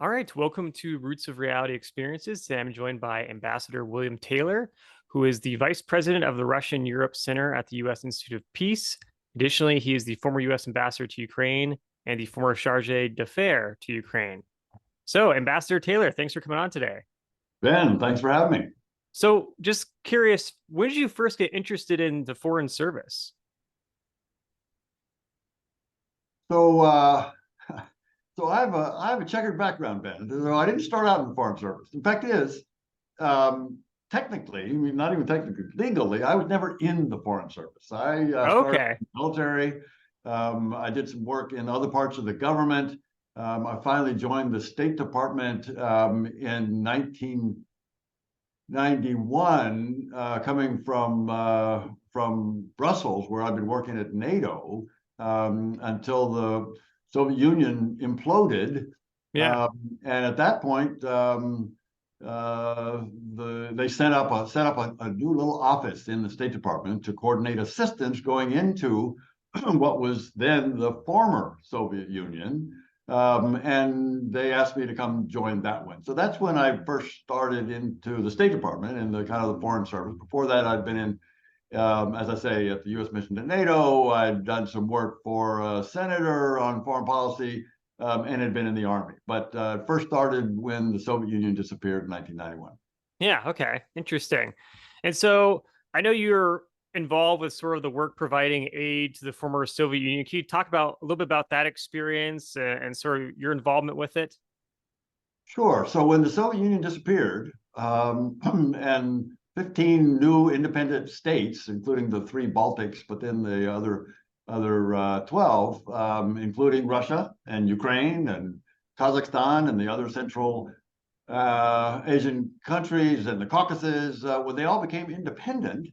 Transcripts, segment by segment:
All right, welcome to Roots of Reality Experiences. Today I'm joined by Ambassador William Taylor, who is the Vice President of the Russian Europe Center at the U.S. Institute of Peace. Additionally, he is the former U.S. Ambassador to Ukraine and the former Charge d'Affaires to Ukraine. So, Ambassador Taylor, thanks for coming on today. Ben, thanks for having me. So, just curious, when did you first get interested in the foreign service? So, uh, so I have a checkered background, Ben. So I didn't start out in the Foreign Service. The fact is, technically, I mean, not even technically, legally, I was never in the Foreign Service. I started Okay. in the military. I did some work in other parts of the government. I finally joined the State Department in 1991, coming from Brussels, where I've been working at NATO until the Soviet Union imploded. Yeah. And at that point, they set up a new little office in the State Department to coordinate assistance going into what was then the former Soviet Union. And they asked me to come join that one. So that's when I first started into the State Department and the kind of the Foreign Service. Before that, I'd been in, as I say, at the U.S. mission to NATO. I'd done some work for a senator on foreign policy, and had been in the Army. But first started when the Soviet Union disappeared in 1991. Yeah. Okay. Interesting. And so I know you're involved with sort of the work providing aid to the former Soviet Union. Can you talk about a little bit about that experience and sort of your involvement with it? Sure. So when the Soviet Union disappeared, and 15 new independent states, including the three Baltics, but then the other 12, including Russia and Ukraine and Kazakhstan and the other Central Asian countries and the Caucasus, when they all became independent,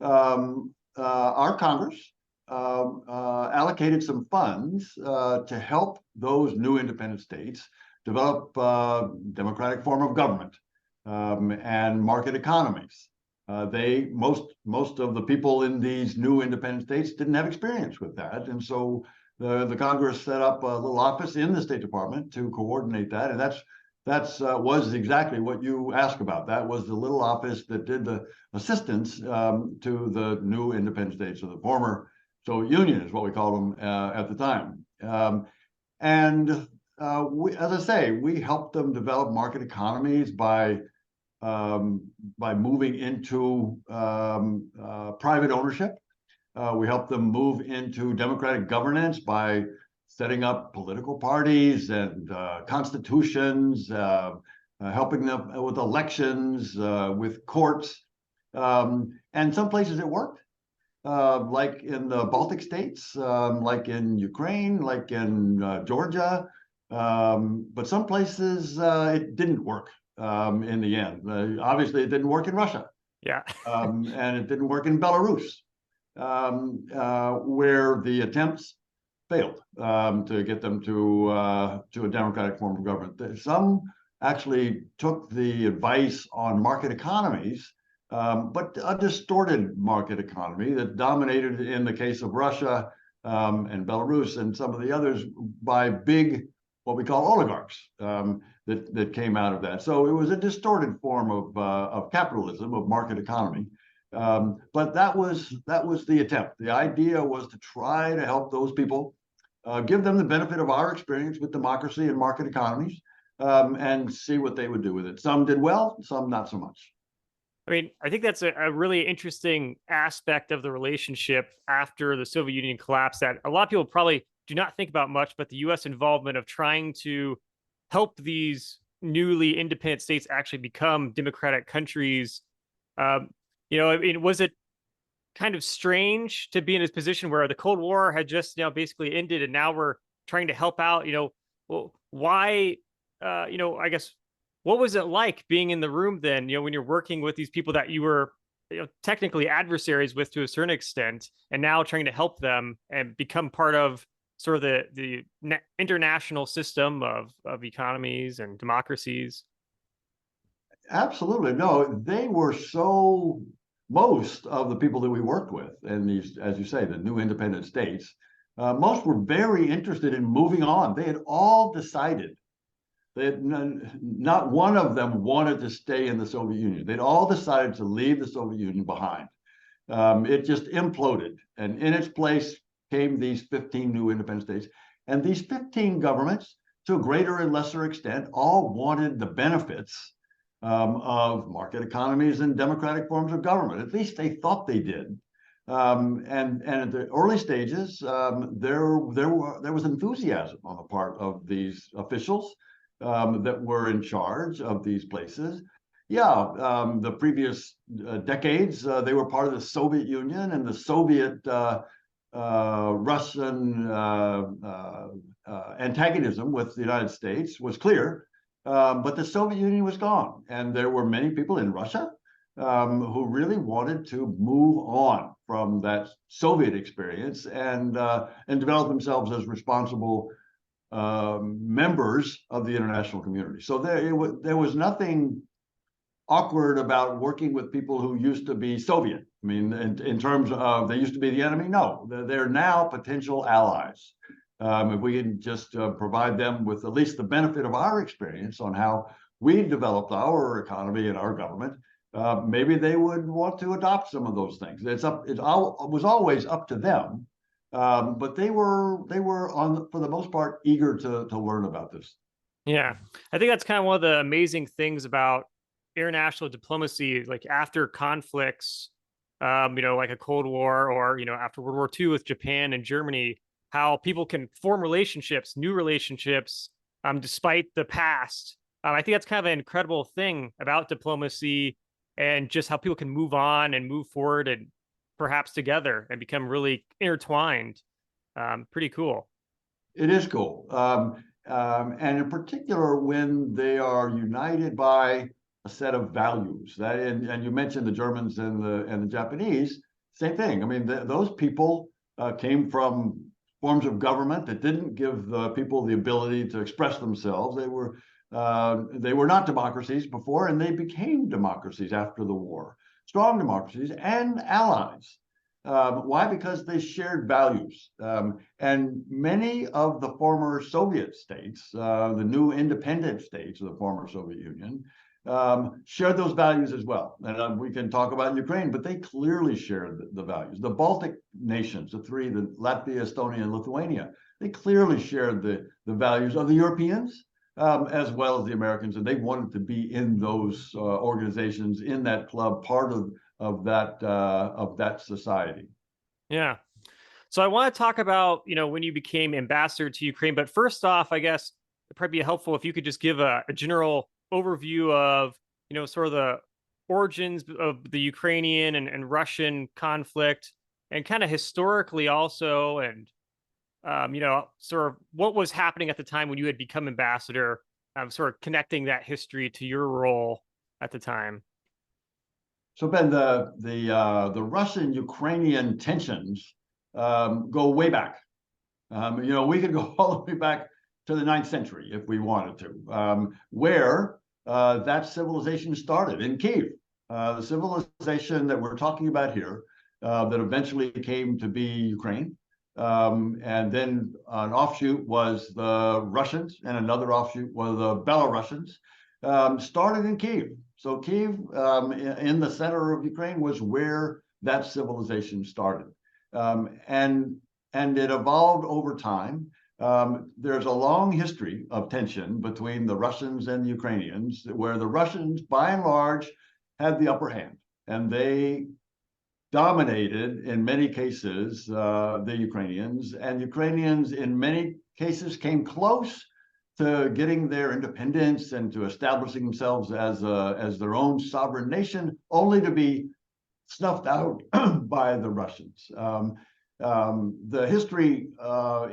our Congress allocated some funds to help those new independent states develop a democratic form of government and market economies. Most of the people in these new independent states didn't have experience with that, and so the Congress set up a little office in the State Department to coordinate that, and that's was exactly what you asked about. That was the little office that did the assistance to the new independent states, or the former Soviet Union, is what we called them at the time. And as I say, we helped them develop market economies by moving into private ownership. We helped them move into democratic governance by setting up political parties and constitutions, helping them with elections, with courts. And some places it worked, like in the Baltic states, like in Ukraine, like in Georgia. But some places it didn't work in the end. Obviously, it didn't work in Russia. Yeah. And it didn't work in Belarus, where the attempts failed to get them to a democratic form of government. Some actually took the advice on market economies, but a distorted market economy that dominated, in the case of Russia and Belarus and some of the others, by big, what we call oligarchs, that came out of that. So it was a distorted form of capitalism, of market economy. But that was the attempt. The idea was to try to help those people, give them the benefit of our experience with democracy and market economies, and see what they would do with it. Some did well, some not so much. I mean, I think that's a really interesting aspect of the relationship after the Soviet Union collapsed that a lot of people probably do not think about much, but the U.S. involvement of trying to help these newly independent states actually become democratic countries. I mean, was it kind of strange to be in this position where the Cold War had just basically ended, and now we're trying to help out? Well, why? I guess, what was it like being in the room then? When you're working with these people that you were technically adversaries with to a certain extent, and now trying to help them and become part of sort of the international system of economies and democracies. Absolutely. No, they were so, most of the people that we worked with, and these, as you say, the new independent states, most were very interested in moving on. They had all decided Not one of them wanted to stay in the Soviet Union. They'd all decided to leave the Soviet Union behind. It just imploded, and in its place came these 15 new independent states. And these 15 governments, to a greater and lesser extent, all wanted the benefits of market economies and democratic forms of government. At least they thought they did. And at the early stages, there was enthusiasm on the part of these officials that were in charge of these places. Yeah, the previous decades, they were part of the Soviet Union, and the Soviet Russian antagonism with the United States was clear, but the Soviet Union was gone, and there were many people in Russia who really wanted to move on from that Soviet experience and develop themselves as responsible members of the international community. So there was nothing awkward about working with people who used to be Soviet. I mean, in terms of they used to be the enemy, no, they're now potential allies. If we can just provide them with at least the benefit of our experience on how we developed our economy and our government, maybe they would want to adopt some of those things. It was always up to them, but they were for the most part eager to learn about this. Yeah, I think that's kind of one of the amazing things about international diplomacy. Like after conflicts, like a Cold War, or after World War II with Japan and Germany, how people can form relationships, new relationships, despite the past. I think that's kind of an incredible thing about diplomacy, and just how people can move on and move forward and perhaps together and become really intertwined. Pretty cool. It is cool. And in particular, when they are united by a set of values. And you mentioned the Germans and the Japanese, same thing. I mean, those people came from forms of government that didn't give the people the ability to express themselves. They were not democracies before, and they became democracies after the war. Strong democracies and allies. Why? Because they shared values. And many of the former Soviet states, the new independent states of the former Soviet Union, shared those values as well. And we can talk about Ukraine, but they clearly shared the values. The Baltic nations, the three, the Latvia, Estonia, and Lithuania, they clearly shared the values of the Europeans as well as the Americans, and they wanted to be in those organizations, in that club, part of that society. Yeah. So I want to talk about, when you became ambassador to Ukraine. But first off, I guess it'd probably be helpful if you could just give a general overview of, sort of the origins of the Ukrainian and Russian conflict, and kind of historically also, and, sort of what was happening at the time when you had become ambassador, sort of connecting that history to your role at the time. So Ben, the Russian-Ukrainian tensions go way back. We could go all the way back to the 9th century if we wanted to, where that civilization started in Kiev. The civilization that we're talking about here, that eventually came to be Ukraine, and then an offshoot was the Russians, and another offshoot was the Belarusians, started in Kiev. So Kiev, in the center of Ukraine, was where that civilization started, and it evolved over time. There's a long history of tension between the Russians and the Ukrainians, where the Russians, by and large, had the upper hand, and they dominated in many cases the Ukrainians, and Ukrainians in many cases came close to getting their independence and to establishing themselves as their own sovereign nation, only to be snuffed out by the Russians. The history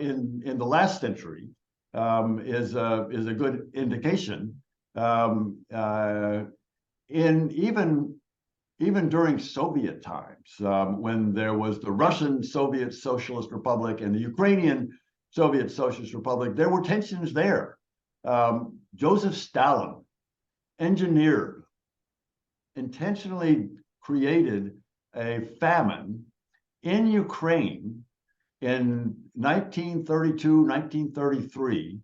in the last century is a good indication. In even during Soviet times, when there was the Russian Soviet Socialist Republic and the Ukrainian Soviet Socialist Republic, there were tensions there. Joseph Stalin intentionally created a famine in Ukraine in 1932, 1933,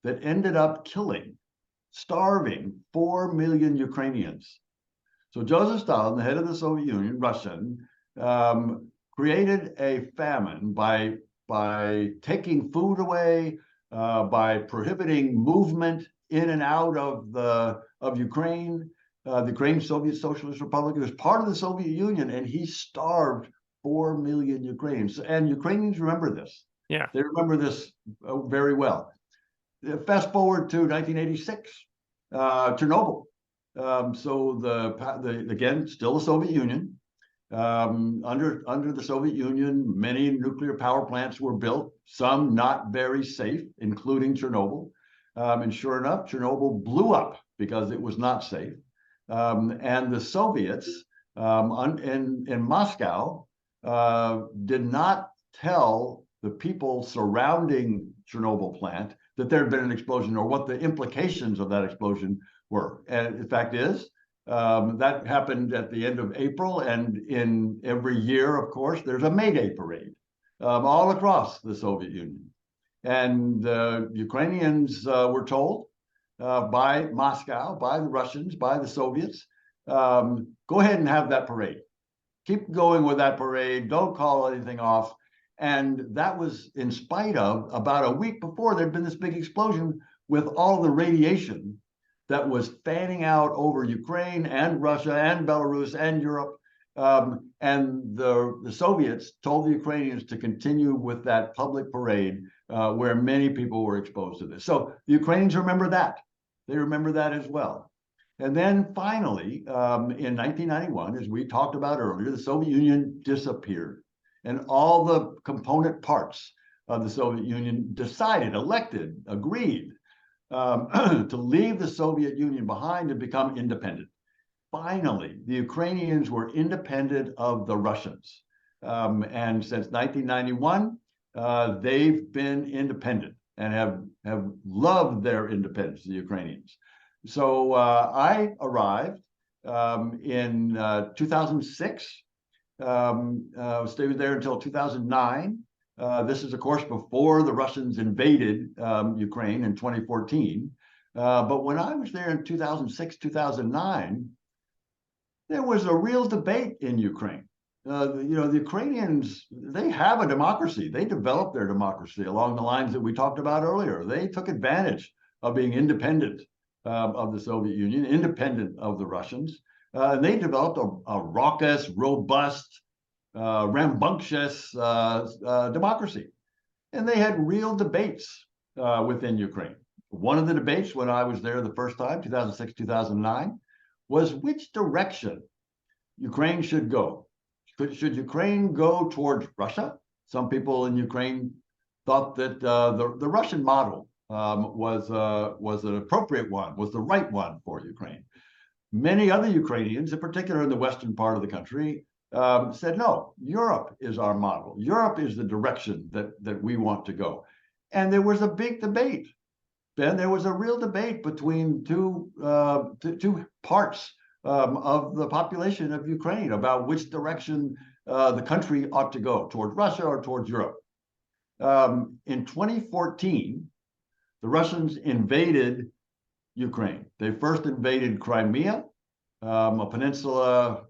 that ended up killing starving 4 million Ukrainians. So Joseph Stalin, the head of the Soviet Union, Russian, created a famine by taking food away, by prohibiting movement in and out of Ukraine. The Ukraine Soviet Socialist Republic, it was part of the Soviet Union, and he starved 4 million Ukrainians. And Ukrainians remember this. Yeah. They remember this very well. Fast forward to 1986, Chernobyl. So again, still the Soviet Union. Under the Soviet Union, many nuclear power plants were built, some not very safe, including Chernobyl. And sure enough, Chernobyl blew up because it was not safe. And the Soviets in Moscow did not tell the people surrounding Chernobyl plant that there had been an explosion or what the implications of that explosion were. And the fact is, that happened at the end of April, and in every year, of course, there's a May Day parade all across the Soviet Union. And Ukrainians were told by Moscow, by the Russians, by the Soviets, go ahead and have that parade. Keep going with that parade. Don't call anything off. And that was in spite of, about a week before, there'd been this big explosion with all the radiation that was fanning out over Ukraine and Russia and Belarus and Europe. And the Soviets told the Ukrainians to continue with that public parade where many people were exposed to this. So the Ukrainians remember that. They remember that as well. And then finally, in 1991, as we talked about earlier, the Soviet Union disappeared. And all the component parts of the Soviet Union decided, elected, agreed to leave the Soviet Union behind and become independent. Finally, the Ukrainians were independent of the Russians. And since 1991, they've been independent and have loved their independence, the Ukrainians. So I arrived in 2006, stayed there until 2009. This is, of course, before the Russians invaded Ukraine in 2014. But when I was there in 2006, 2009, there was a real debate in Ukraine. The Ukrainians, they have a democracy. They developed their democracy along the lines that we talked about earlier. They took advantage of being independent of the Soviet Union, independent of the Russians. And they developed a raucous, robust, rambunctious democracy. And they had real debates within Ukraine. One of the debates when I was there the first time, 2006, 2009, was which direction Ukraine should go. Should Ukraine go towards Russia? Some people in Ukraine thought that the Russian model was an appropriate one, was the right one for Ukraine. Many other Ukrainians, in particular in the western part of the country, said, no, Europe is our model. Europe is the direction that we want to go. And there was a big debate. Ben, there was a real debate between two parts of the population of Ukraine about which direction the country ought to go, towards Russia or towards Europe. In 2014, the Russians invaded Ukraine. They first invaded Crimea, a peninsula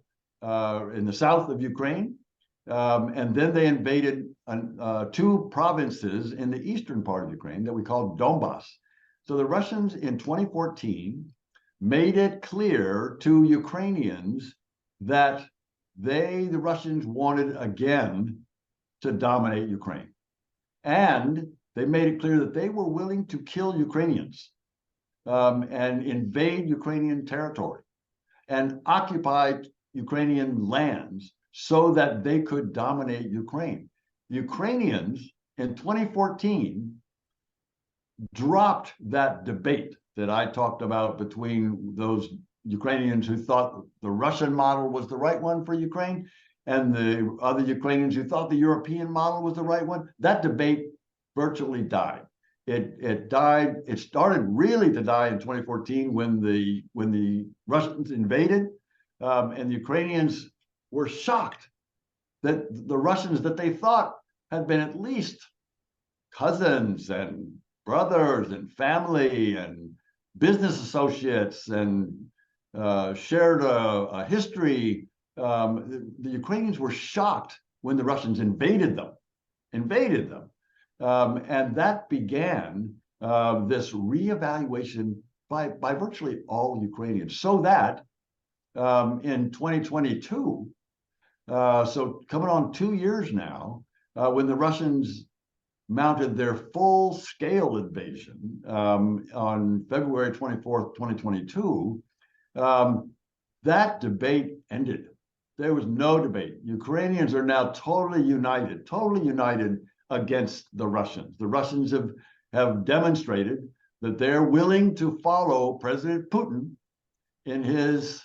in the south of Ukraine, and then they invaded two provinces in the eastern part of Ukraine that we call Donbass. So the Russians in 2014 made it clear to Ukrainians that the Russians wanted again to dominate Ukraine. And they made it clear that they were willing to kill Ukrainians and invade Ukrainian territory and occupy Ukrainian lands so that they could dominate Ukraine. Ukrainians in 2014 dropped that debate that I talked about between those Ukrainians who thought the Russian model was the right one for Ukraine and the other Ukrainians who thought the European model was the right one. That debate virtually died. It died. It started really to die in 2014 when the Russians invaded, and the Ukrainians were shocked that the Russians that they thought had been at least cousins and brothers and family and business associates and shared a history. The Ukrainians were shocked when the Russians invaded them, and that began this reevaluation by virtually all Ukrainians. So that in 2022, so coming on 2 years now, when the Russians mounted their full-scale invasion on February 24th, 2022, that debate ended. There was no debate. Ukrainians are now totally united against the Russians. The Russians have demonstrated that they're willing to follow President Putin in his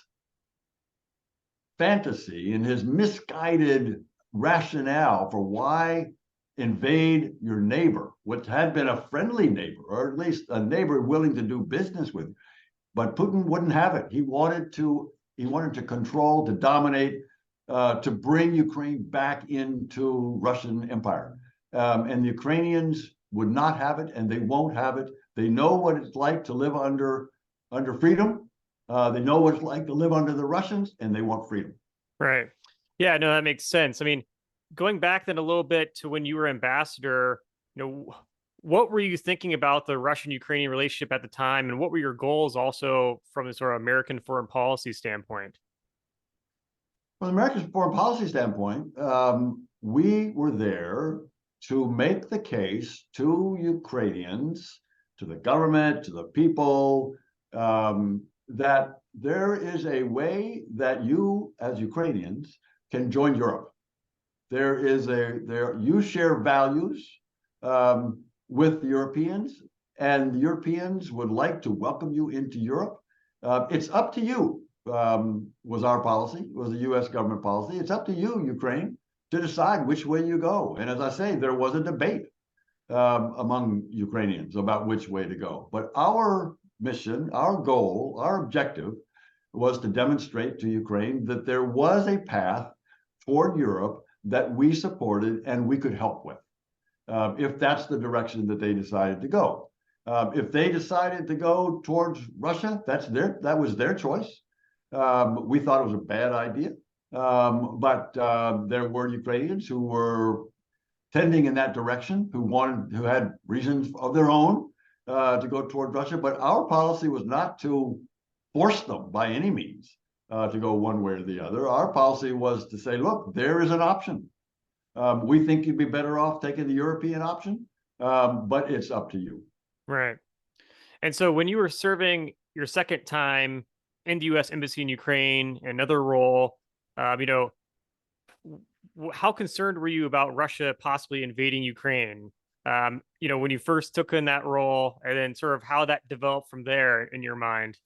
fantasy, in his misguided rationale for why invade your neighbor, which had been a friendly neighbor, or at least a neighbor willing to do business with. But Putin wouldn't have it. He wanted to control, to dominate, to bring Ukraine back into Russian empire. And the Ukrainians would not have it, and they won't have it. They know what it's like to live under freedom. They know what it's like to live under the Russians, and they want freedom. Right. Yeah, no, that makes sense. I mean, going back then a little bit to when you were ambassador, what were you thinking about the Russian-Ukrainian relationship at the time, and what were your goals also from a sort of American foreign policy standpoint? From the American foreign policy standpoint, we were there to make the case to Ukrainians, to the government, to the people, that there is a way that you, as Ukrainians, can join Europe. You share values with the Europeans, and the Europeans would like to welcome you into Europe. It's up to you, was our policy, was the US government policy. It's up to you, Ukraine, to decide which way you go. And as I say, there was a debate among Ukrainians about which way to go. But our mission, our goal, our objective was to demonstrate to Ukraine that there was a path toward Europe that we supported and we could help with, if that's the direction that they decided to go. If they decided to go towards Russia, that was their choice. We thought it was a bad idea, but there were Ukrainians who were tending in that direction, who had reasons of their own to go toward Russia. But our policy was not to force them by any means to go one way or the other. Our policy was to say, look, there is an option. We think you'd be better off taking the European option, but it's up to you. Right. And so when you were serving your second time in the U.S. Embassy in Ukraine, another role, how concerned were you about Russia possibly invading Ukraine? When you first took in that role, and then sort of how that developed from there in your mind.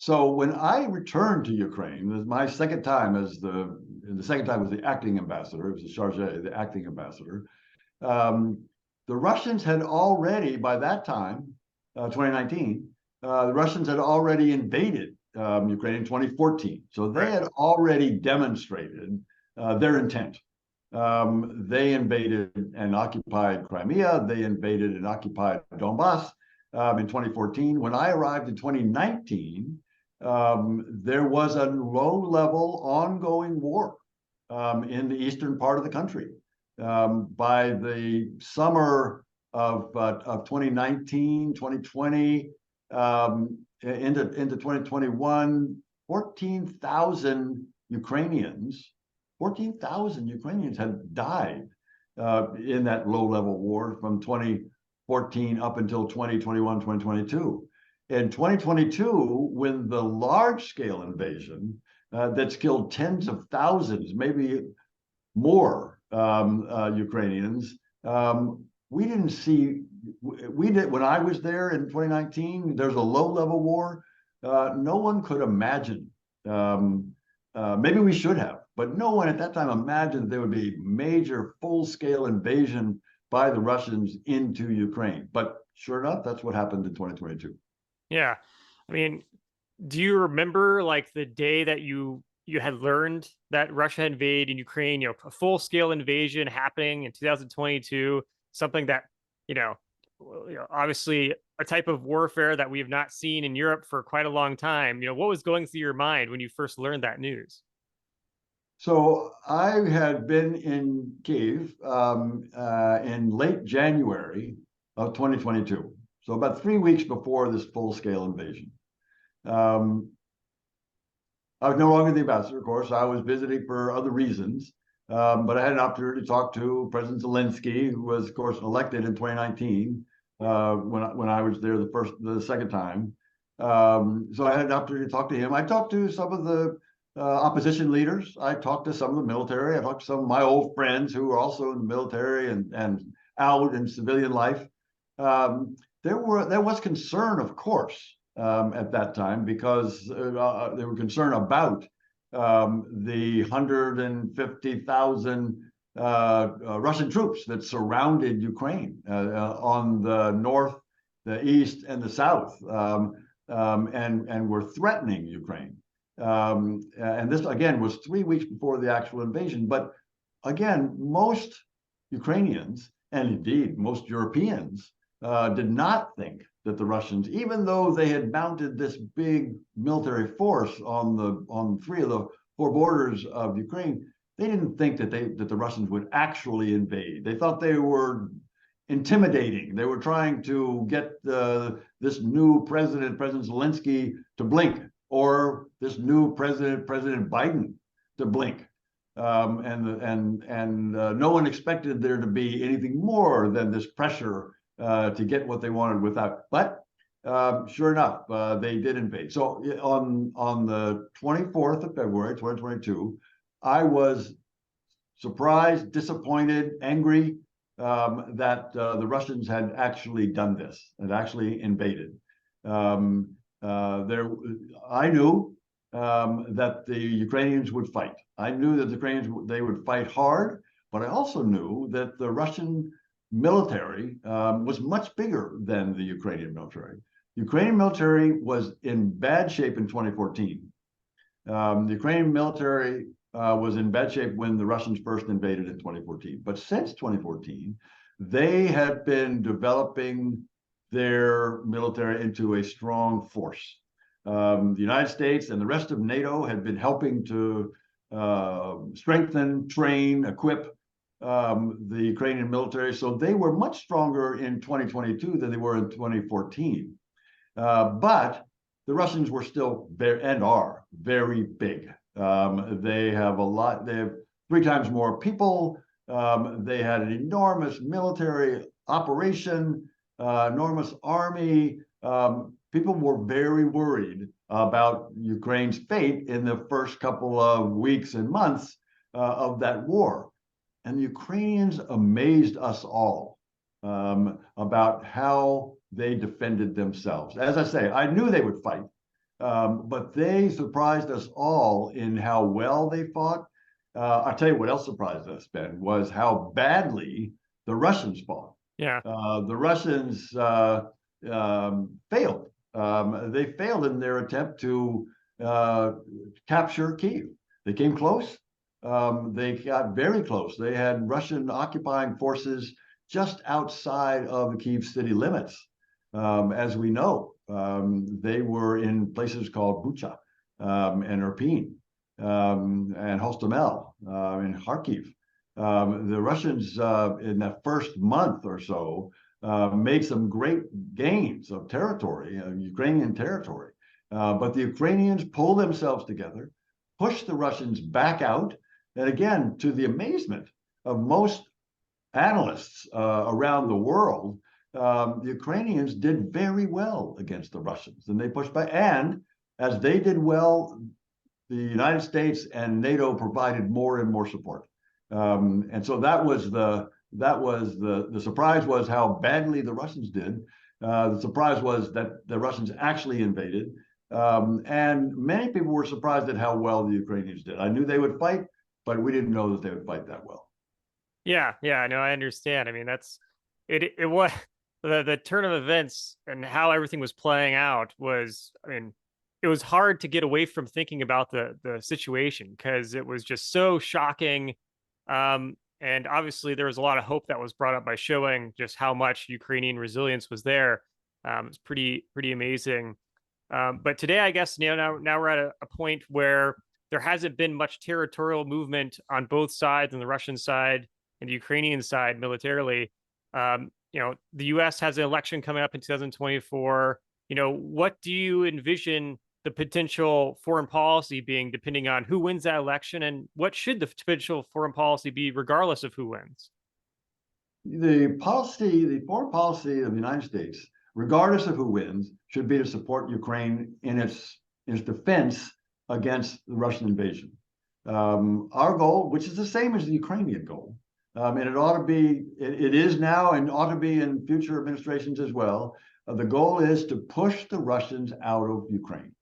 So when I returned to Ukraine, it was my second time the second time was the acting ambassador. It was the chargé, the acting ambassador. The Russians had already, by that time, 2019, the Russians had already invaded Ukraine in 2014. So they had already demonstrated their intent. They invaded and occupied Crimea. They invaded and occupied Donbass in 2014. When I arrived in 2019, there was a low-level ongoing war in the eastern part of the country. By the summer of 2019, 2020, into 2021, 14,000 Ukrainians had died in that low-level war from 2014 up until 2021, 2022. In 2022, when the large-scale invasion that's killed tens of thousands, maybe more Ukrainians, we didn't see. When I was there in 2019. There's a low-level war. No one could imagine. Maybe we should have, but no one at that time imagined there would be major full-scale invasion by the Russians into Ukraine. But sure enough, that's what happened in 2022. Yeah, I mean, do you remember like the day that you had learned that Russia had invaded in Ukraine? A full-scale invasion happening in 2022, something that obviously a type of warfare that we have not seen in Europe for quite a long time. What was going through your mind when you first learned that news? So I had been in Kiev in late January of 2022. So about 3 weeks before this full-scale invasion. Um, I was no longer the ambassador, of course. I was visiting for other reasons. But I had an opportunity to talk to President Zelensky, who was, of course, elected in 2019 when I was there the second time. So I had an opportunity to talk to him. I talked to some of the opposition leaders. I talked to some of the military. I talked to some of my old friends who were also in the military and out in civilian life. There was concern, of course, at that time because they were concerned about the 150,000 Russian troops that surrounded Ukraine on the north, the east, and the south, and were threatening Ukraine. And this, again, was 3 weeks before the actual invasion. But again, most Ukrainians, and indeed most Europeans, did not think that the Russians, even though they had mounted this big military force on 3 of the 4 borders of Ukraine, they didn't think that the Russians would actually invade. They thought they were intimidating. They were trying to get this new President Zelensky, to blink, or this new President Biden, to blink. And no one expected there to be anything more than this pressure to get what they wanted without. But sure enough, they did invade. So on the 24th of February, 2022, I was surprised, disappointed, angry that the Russians had actually done this, had actually invaded. I knew that the Ukrainians would fight. I knew that the Ukrainians, they would fight hard, but I also knew that the Russian military was much bigger than the Ukrainian military. The Ukrainian military was in bad shape in 2014. The Ukrainian military was in bad shape when the Russians first invaded in 2014. But since 2014, they have been developing their military into a strong force. The United States and the rest of NATO had been helping to strengthen, train, equip the Ukrainian military. So they were much stronger in 2022 than they were in 2014. But the Russians were still very, and are very big. They have 3 times more people. They had an enormous military operation, enormous army. People were very worried about Ukraine's fate in the first couple of weeks and months of that war. And the Ukrainians amazed us all about how they defended themselves. As I say, I knew they would fight, but they surprised us all in how well they fought. I'll tell you what else surprised us, Ben, was how badly the Russians fought. Yeah. The Russians failed. They failed in their attempt to capture Kyiv. They came close. They got very close. They had Russian occupying forces just outside of the Kyiv city limits. As we know, they were in places called Bucha and Irpin and Hostomel and Kharkiv. The Russians in that first month or so made some great gains of territory, Ukrainian territory. But the Ukrainians pulled themselves together, pushed the Russians back out, and again, to the amazement of most analysts around the world, the Ukrainians did very well against the Russians, and they pushed back. And as they did well, the United States and NATO provided more and more support. And so that was the surprise, was how badly the Russians did. The surprise was that the Russians actually invaded. And many people were surprised at how well the Ukrainians did. I knew they would fight, but we didn't know that they would fight that well. Yeah, no, I understand. I mean, that's it. It was the turn of events and how everything was playing out was, I mean, it was hard to get away from thinking about the situation because it was just so shocking. And obviously there was a lot of hope that was brought up by showing just how much Ukrainian resilience was there. It's pretty amazing. But today, I guess, now we're at a point where there hasn't been much territorial movement on both sides, on the Russian side and the Ukrainian side militarily. The U.S. has an election coming up in 2024. What do you envision the potential foreign policy being, depending on who wins that election, and what should the potential foreign policy be, regardless of who wins? The foreign policy of the United States, regardless of who wins, should be to support Ukraine in its defense against the Russian invasion. Our goal, which is the same as the Ukrainian goal, and it ought to be, it is now and ought to be in future administrations as well. The goal is to push the Russians out of Ukraine.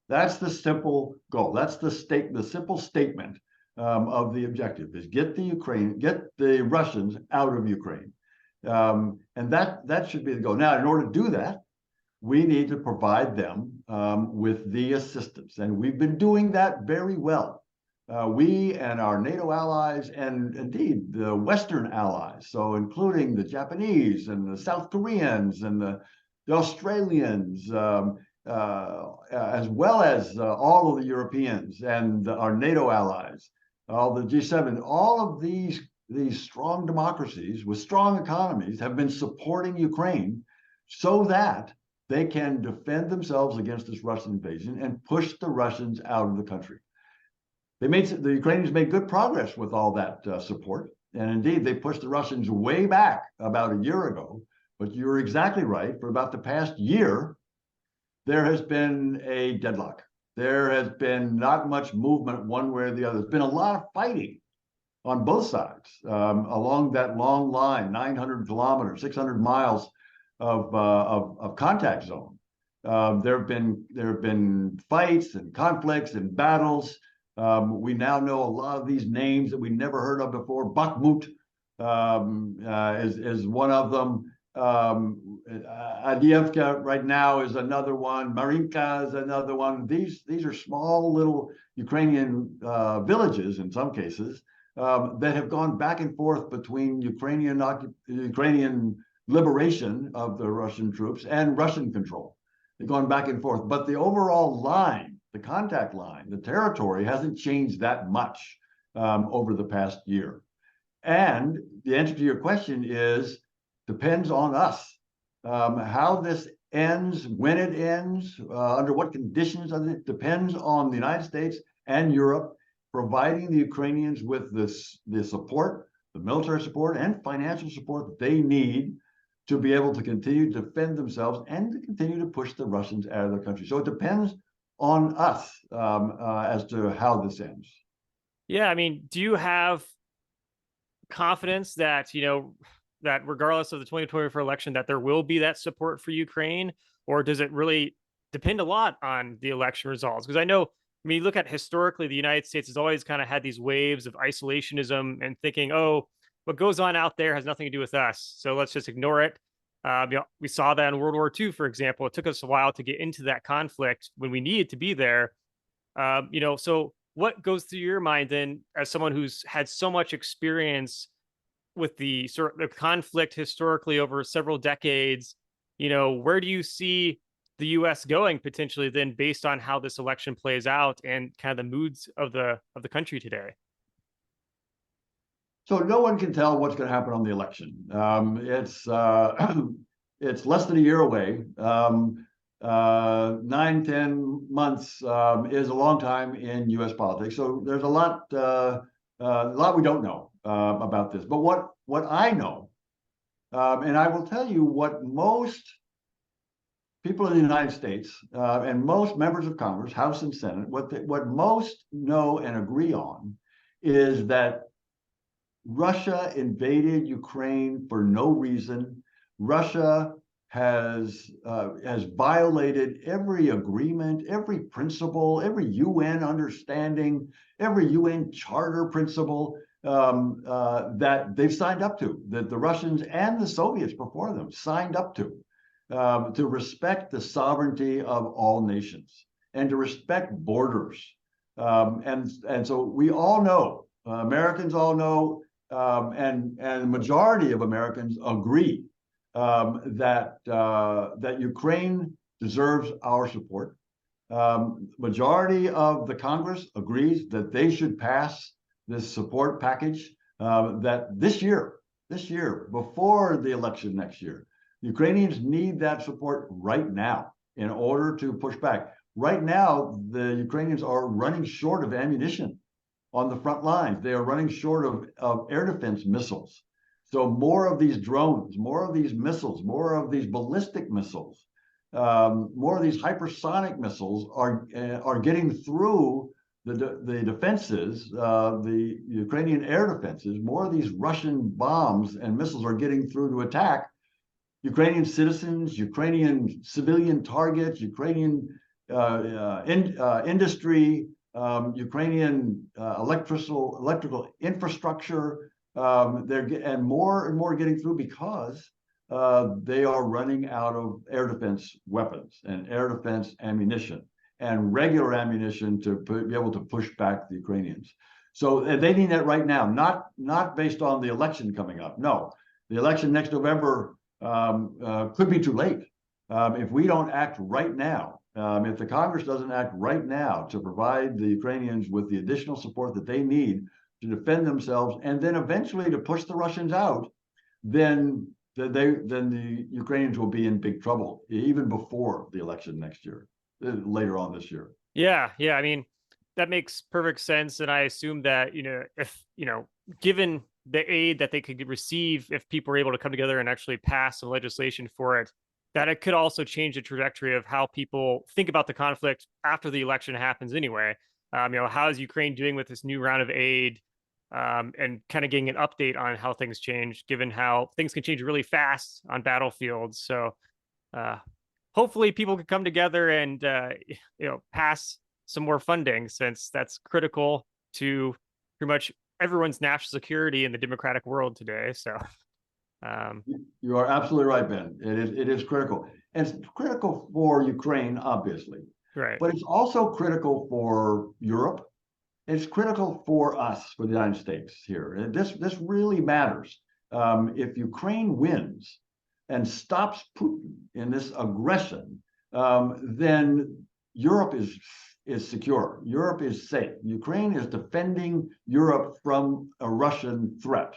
That's the simple goal. That's the simple statement of the objective is get the Russians out of Ukraine. And that should be the goal. Now, in order to do that, we need to provide them with the assistance. And we've been doing that very well. We and our NATO allies, and indeed the Western allies, so including the Japanese and the South Koreans and the Australians, as well as all of the Europeans and our NATO allies, all the G7, all of these strong democracies with strong economies have been supporting Ukraine so that they can defend themselves against this Russian invasion and push the Russians out of the country. The Ukrainians made good progress with all that support. And indeed, they pushed the Russians way back about a year ago. But you're exactly right. For about the past year, there has been a deadlock. There has been not much movement one way or the other. There's been a lot of fighting on both sides along that long line, 900 kilometers, 600 miles of contact zone. There have been fights and conflicts and battles. We now know a lot of these names that we never heard of before. Bakhmut is one of them. Adiyevka right now is another one. Marinka is another one. These are small little Ukrainian villages in some cases that have gone back and forth between Ukrainian liberation of the Russian troops and Russian control. They've gone back and forth, but the overall line, the contact line, the territory hasn't changed that much over the past year. And the answer to your question depends on us. How this ends, when it ends, under what conditions, it depends on the United States and Europe providing the Ukrainians with the support, the military support and financial support that they need to be able to continue to defend themselves and to continue to push the Russians out of their country. So it depends on us as to how this ends. Yeah, I mean, do you have confidence that, that regardless of the 2024 election, that there will be that support for Ukraine? Or does it really depend a lot on the election results? Because I know, you look at historically, the United States has always kind of had these waves of isolationism and thinking, oh, what goes on out there has nothing to do with us, so let's just ignore it. We saw that in World War II, for example. It took us a while to get into that conflict when we needed to be there. So what goes through your mind then, as someone who's had so much experience with the sort of conflict historically over several decades? Where do you see the U.S. going potentially then, based on how this election plays out and kind of the moods of the country today? So no one can tell what's going to happen on the election. It's less than a year away. 9-10 months is a long time in U.S. politics. So there's a lot we don't know about this. But what I know, and I will tell you what most people in the United States and most members of Congress, House and Senate, what most know and agree on is that Russia invaded Ukraine for no reason. Russia has violated every agreement, every principle, every UN understanding, every UN charter principle that they've signed up to, that the Russians and the Soviets before them signed up to respect the sovereignty of all nations and to respect borders. And so we all know, Americans all know, and the majority of Americans agree that Ukraine deserves our support. Majority of the Congress agrees that they should pass this support package that this year, before the election next year. Ukrainians need that support right now in order to push back. Right now, the Ukrainians are running short of ammunition on the front lines. They are running short of air defense missiles. So more of these drones, more of these missiles, more of these ballistic missiles, more of these hypersonic missiles are getting through the defenses, the Ukrainian air defenses. More of these Russian bombs and missiles are getting through to attack Ukrainian citizens, Ukrainian civilian targets, Ukrainian industry, Ukrainian electrical infrastructure. And more getting through because they are running out of air defense weapons and air defense ammunition and regular ammunition to be able to push back the Ukrainians. So they need that right now, not based on the election coming up. No, the election next November could be too late if we don't act right now. If the Congress doesn't act right now to provide the Ukrainians with the additional support that they need to defend themselves, and then eventually to push the Russians out, then the Ukrainians will be in big trouble, even before the election next year, later on this year. Yeah, I mean, that makes perfect sense. And I assume that, if, given the aid that they could receive, if people were able to come together and actually pass some legislation for it, that it could also change the trajectory of how people think about the conflict after the election happens anyway. How is Ukraine doing with this new round of aid? And kind of getting an update on how things change, given how things can change really fast on battlefields. So hopefully people can come together and pass some more funding, since that's critical to pretty much everyone's national security in the democratic world today. So you are absolutely right, Ben. It is critical. And it's critical for Ukraine, obviously. Right. But it's also critical for Europe. It's critical for us, for the United States here. And this really matters. If Ukraine wins and stops Putin in this aggression, then Europe is secure. Europe is safe. Ukraine is defending Europe from a Russian threat.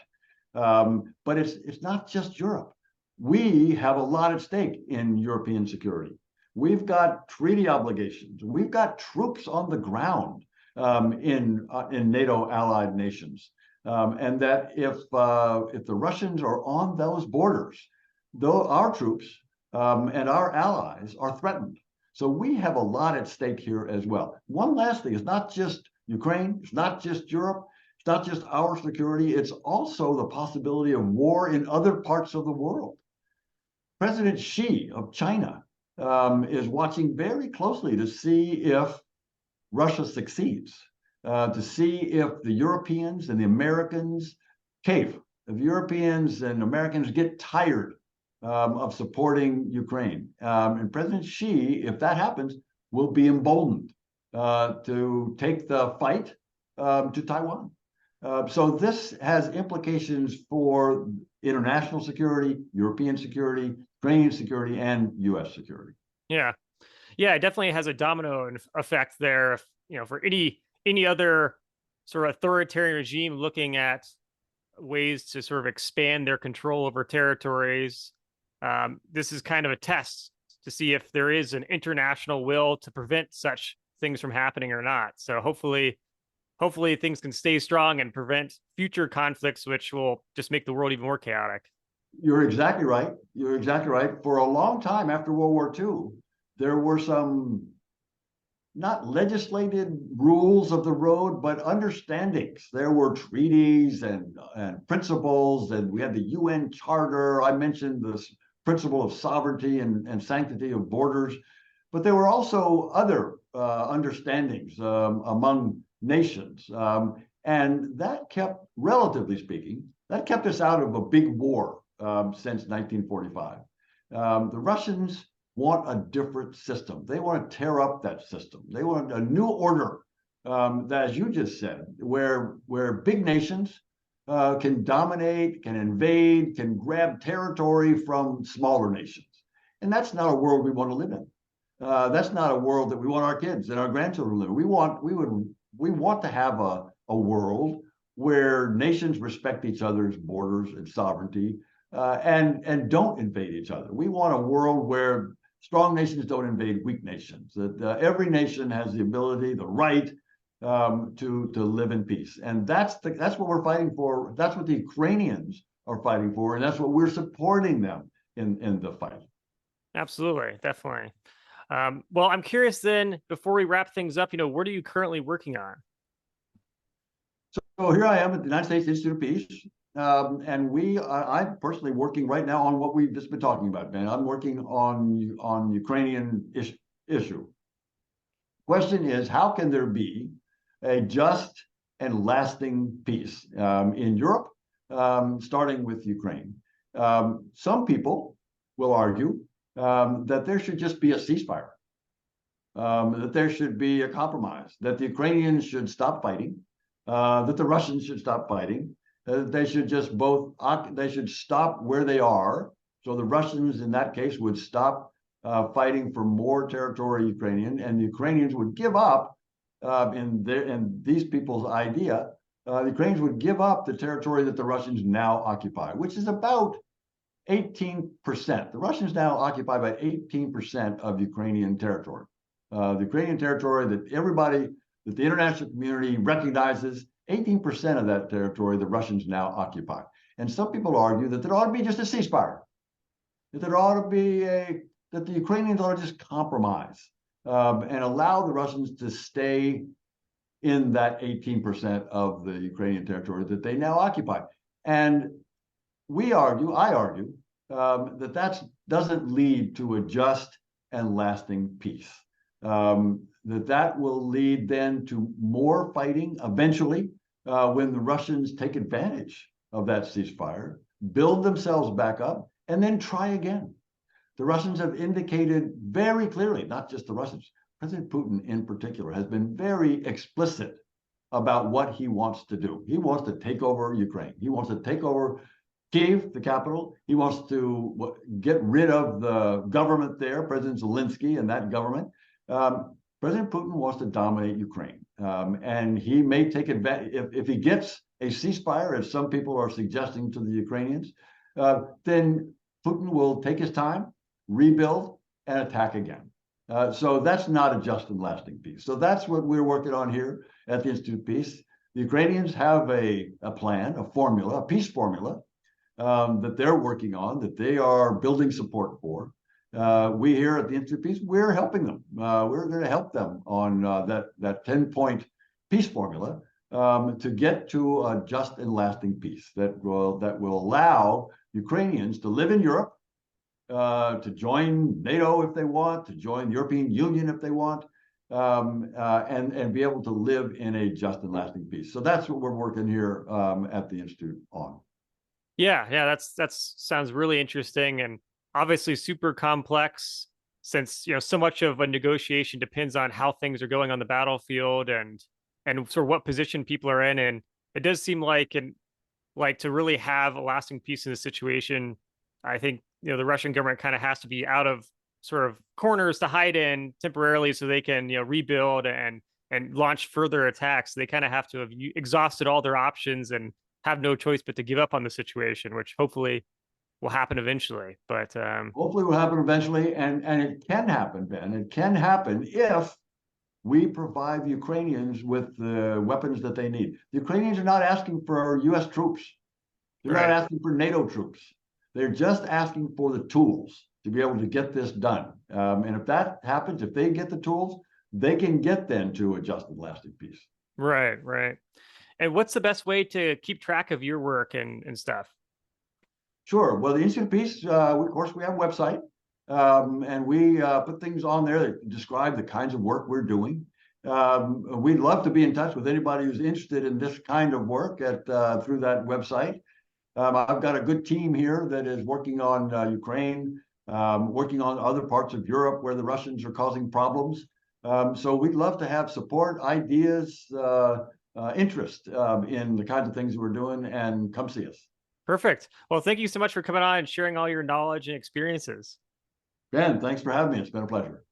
But it's not just Europe. We have a lot at stake in European security. We've got treaty obligations. We've got troops on the ground in NATO allied nations, and that if the Russians are on those borders, though our troops and our allies are threatened. So we have a lot at stake here as well. One last thing: it's not just Ukraine, it's not just Europe, it's not just our security. It's also the possibility of war in other parts of the world. President Xi of China is watching very closely to see if Russia succeeds, to see if the Europeans and the Americans cave, if Europeans and Americans get tired of supporting Ukraine. And President Xi, if that happens, will be emboldened to take the fight to Taiwan. So this has implications for international security, European security, Ukrainian security, and U.S. security. Yeah, it definitely has a domino effect there. For any other sort of authoritarian regime looking at ways to sort of expand their control over territories, this is kind of a test to see if there is an international will to prevent such things from happening or not. So hopefully things can stay strong and prevent future conflicts, which will just make the world even more chaotic. You're exactly right. For a long time after World War II, there were some not legislated rules of the road, but understandings. There were treaties and principles, and we had the UN Charter. I mentioned this principle of sovereignty and sanctity of borders, but there were also other understandings among nations. And that kept, relatively speaking, that kept us out of a big war since 1945. The Russians want a different system. They want to tear up that system. They want a new order, that, as you just said, where big nations can dominate, can invade, can grab territory from smaller nations. And that's not a world we want to live in. That's not a world that we want our kids and our grandchildren to live in. We want to have a world where nations respect each other's borders and sovereignty, and don't invade each other. We want a world where strong nations don't invade weak nations, that every nation has the ability, the right to live in peace. And that's what we're fighting for. That's what the Ukrainians are fighting for, and that's what we're supporting them in the fight. Absolutely, definitely. Well, I'm curious then, before we wrap things up, what are you currently working on? So here I am at the United States Institute of Peace, and I'm personally working right now on what we've just been talking about, Ben. I'm working on Ukrainian issue. Question is, how can there be a just and lasting peace in Europe, starting with Ukraine? Some people will argue that there should just be a ceasefire, that there should be a compromise, that the Ukrainians should stop fighting, that the Russians should stop fighting, they should they should stop where they are. So the Russians, in that case, would stop fighting for more territory Ukrainian, and the Ukrainians would give up, in these people's idea, the Ukrainians would give up the territory that the Russians now occupy, which is about 18%. The Russians now occupy about 18% of Ukrainian territory. The Ukrainian territory that the international community recognizes, 18% of that territory the Russians now occupy. And some people argue that there ought to be just a ceasefire, that there ought to be that the Ukrainians ought to just compromise and allow the Russians to stay in that 18% of the Ukrainian territory that they now occupy. And I argue, that doesn't lead to a just and lasting peace. That will lead then to more fighting eventually, when the Russians take advantage of that ceasefire, build themselves back up, and then try again. The Russians have indicated very clearly, not just the Russians, President Putin in particular has been very explicit about what he wants to do. He wants to take over Ukraine. He wants to take over Kyiv, the capital. He wants to get rid of the government there, President Zelensky and that government. President Putin wants to dominate Ukraine. And he may take advantage, if he gets a ceasefire, as some people are suggesting to the Ukrainians, then Putin will take his time, rebuild, and attack again. So that's not a just and lasting peace. So that's what we're working on here at the Institute of Peace. The Ukrainians have a plan, a formula, a peace formula, that they're working on, that they are building support for. We here at the Institute of Peace, we're helping them. We're going to help them on that 10-point peace formula to get to a just and lasting peace that will allow Ukrainians to live in Europe, to join NATO if they want, to join the European Union if they want, and be able to live in a just and lasting peace. So that's what we're working here at the Institute on. Yeah, that sounds really interesting and obviously super complex, since so much of a negotiation depends on how things are going on the battlefield and sort of what position people are in. And it does seem like to really have a lasting peace in this situation, I think the Russian government kind of has to be out of sort of corners to hide in temporarily, so they can rebuild and launch further attacks. They kind of have to have exhausted all their options and have no choice but to give up on the situation, which hopefully will happen eventually. But hopefully will happen eventually, and it can happen, Ben. It can happen if we provide the Ukrainians with the weapons that they need. The Ukrainians are not asking for U.S. troops. They're not asking for NATO troops. They're just asking for the tools to be able to get this done. And if that happens, if they get the tools, they can get then to a just and lasting peace. Right. And what's the best way to keep track of your work and stuff? Sure. Well, the Institute of Peace, of course, we have a website, and we put things on there that describe the kinds of work we're doing. We'd love to be in touch with anybody who's interested in this kind of work through that website. I've got a good team here that is working on Ukraine, working on other parts of Europe where the Russians are causing problems. So we'd love to have support, ideas, interest in the kinds of things we're doing, and come see us. Perfect. Well, thank you so much for coming on and sharing all your knowledge and experiences. Ben, thanks for having me. It's been a pleasure.